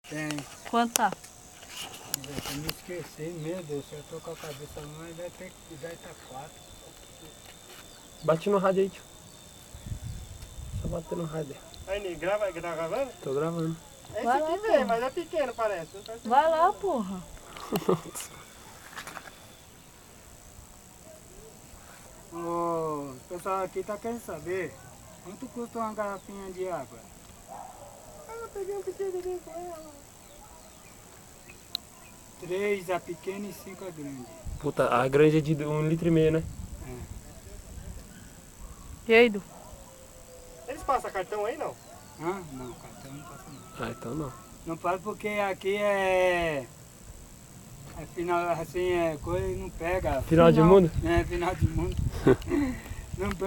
Tem. Quanto tá? Eu me esqueci, meu Deus, se eu tô com a cabeça não, vai ter que vai estar 4. Bate no rádio aí, tio. Só bater no rádio. Aí, Ney, tá gravando? Tô gravando. Esse Vai lá, aqui porra. vem, mas é pequeno, parece. Não parece Vai pequeno, lá, não. porra. Ô, o pessoal aqui tá querendo saber quanto custa uma garrafinha de água? Eu peguei um pequeno ali com ela. 3 a pequena e 5 a grande. Puta, a grande é de 1,5 litro, né? E aí, Du? Eles passam cartão aí, não? Hã? Não, cartão não passa não. Ah, então não. Não passa porque aqui é final, assim, é coisa não pega. Final de mundo? É, final de mundo.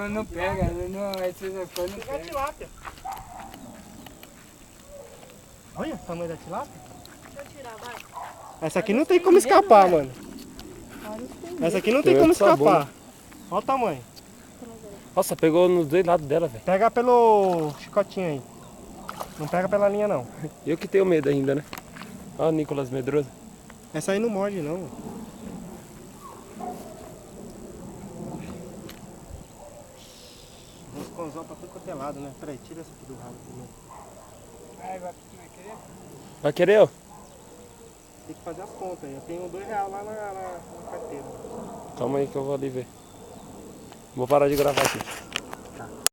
não pega, não, essas coisas não Pegar a pega. tilápia. Olha o tamanho da tilápia. Deixa eu tirar, vai. Essa aqui não tem como escapar, mano. Essa aqui não tem como escapar. Olha o tamanho. Nossa, pegou nos dois lados dela, velho. Pega pelo chicotinho aí. Não pega pela linha, não. Eu que tenho medo ainda, né? Ó o Nicolas Medroso. Essa aí não morde, não. Os conzão tá tudo cotelado, né? Peraí, tira essa aqui do ralo primeiro. Aí, vai querer? Vai querer, ó? Tem que fazer as contas aí. Eu tenho R$2 lá na carteira. Calma aí que eu vou ali ver. Vou parar de gravar aqui.